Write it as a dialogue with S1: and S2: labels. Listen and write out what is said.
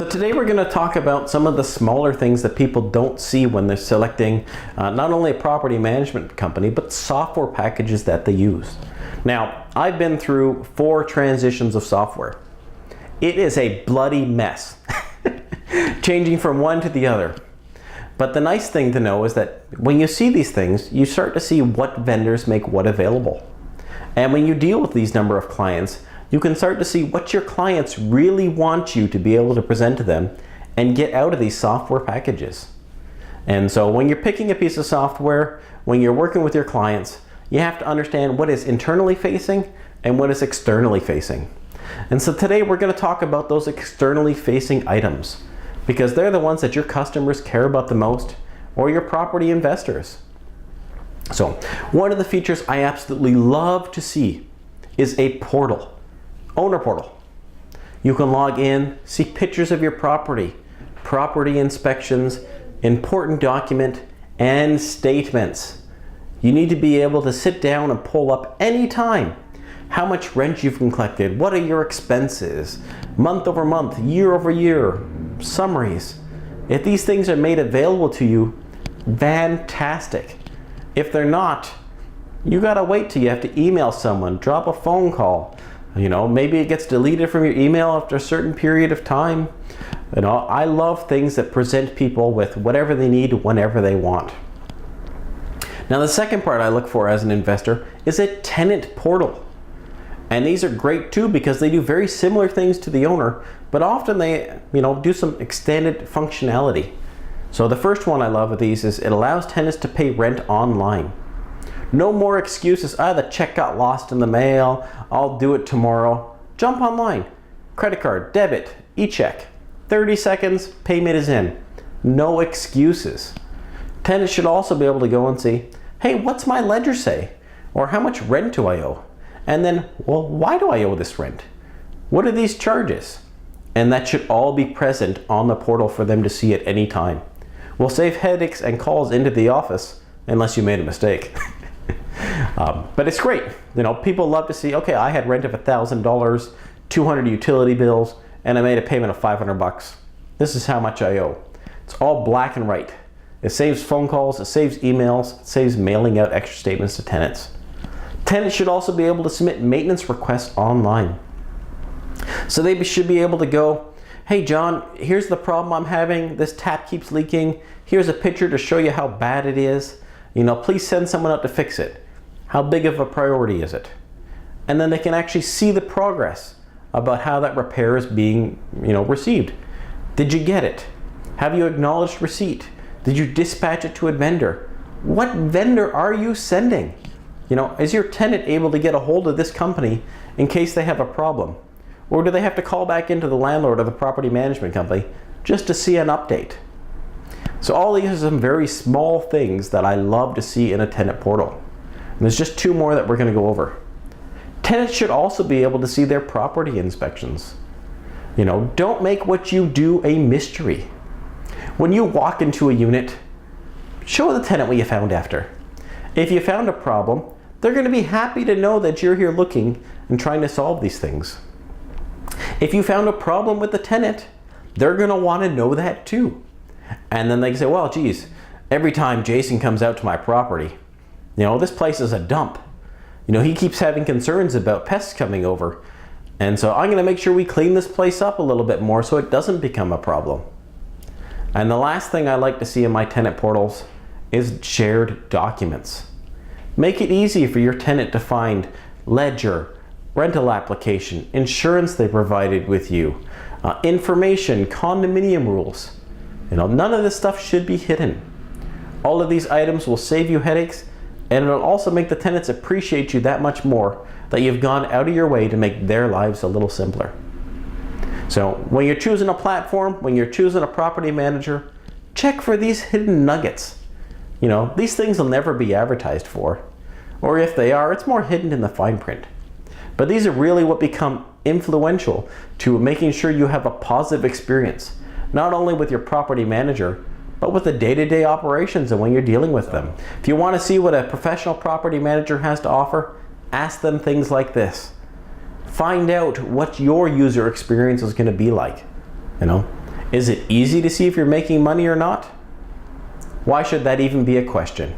S1: So today we're going to talk about some of the smaller things that people don't see when they're selecting not only a property management company, but software packages that they use. Now, I've been through 4 transitions of software. It is a bloody mess, changing from one to the other. But the nice thing to know is that when you see these things, you start to see what vendors make what available. And when you deal with these number of clients, you can start to see what your clients really want you to be able to present to them and get out of these software packages. And so when you're picking a piece of software, when you're working with your clients, you have to understand what is internally facing and what is externally facing. And so today we're going to talk about those externally facing items because they're the ones that your customers care about the most, or your property investors. So one of the features I absolutely love to see is a portal. Owner portal. You can log in, see pictures of your property, property inspections, important document, and statements. You need to be able to sit down and pull up anytime how much rent you've collected, what are your expenses, month over month, year over year, summaries. If these things are made available to you, fantastic. If they're not, you gotta wait till you have to email someone, drop a phone call. You know, maybe it gets deleted from your email after a certain period of time. You know, I love things that present people with whatever they need whenever they want. Now, the second part I look for as an investor is a tenant portal. And these are great too because they do very similar things to the owner, but often they, do some extended functionality. So the first one I love of these is it allows tenants to pay rent online. No more excuses, the check got lost in the mail, I'll do it tomorrow. Jump online, credit card, debit, e-check. 30 seconds, payment is in. No excuses. Tenants should also be able to go and see, hey, what's my ledger say? Or how much rent do I owe? And then, well, why do I owe this rent? What are these charges? And that should all be present on the portal for them to see at any time. We'll save headaches and calls into the office, unless you made a mistake. But it's great. People love to see, okay, I had rent of $1,000, 200 utility bills, and I made a payment of $500. This is how much I owe. It's all black and white. It saves phone calls, it saves emails, it saves mailing out extra statements to tenants. Tenants should also be able to submit maintenance requests online. So they should be able to go, hey John, here's the problem I'm having. This tap keeps leaking. Here's a picture to show you how bad it is. Please send someone out to fix it. How big of a priority is it? And then they can actually see the progress about how that repair is being, received. Did you get it? Have you acknowledged receipt? Did you dispatch it to a vendor? What vendor are you sending? Is your tenant able to get a hold of this company in case they have a problem? Or do they have to call back into the landlord or the property management company just to see an update? So all these are some very small things that I love to see in a tenant portal. And there's just 2 more that we're going to go over. Tenants should also be able to see their property inspections. Don't make what you do a mystery. When you walk into a unit, show the tenant what you found after. If you found a problem, they're going to be happy to know that you're here looking and trying to solve these things. If you found a problem with the tenant, they're going to want to know that too. And then they can say, well, geez, every time Jason comes out to my property, this place is a dump. He keeps having concerns about pests coming over. And so I'm going to make sure we clean this place up a little bit more so it doesn't become a problem. And the last thing I like to see in my tenant portals is shared documents. Make it easy for your tenant to find ledger, rental application, insurance they provided with you, information, condominium rules. None of this stuff should be hidden. All of these items will save you headaches, and it'll also make the tenants appreciate you that much more that you've gone out of your way to make their lives a little simpler. So when you're choosing a platform, when you're choosing a property manager, check for these hidden nuggets. These things will never be advertised for, or if they are, it's more hidden in the fine print. But these are really what become influential to making sure you have a positive experience, not only with your property manager, but with the day-to-day operations and when you're dealing with them. If you want to see what a professional property manager has to offer, ask them things like this. Find out what your user experience is going to be like. Is it easy to see if you're making money or not? Why should that even be a question?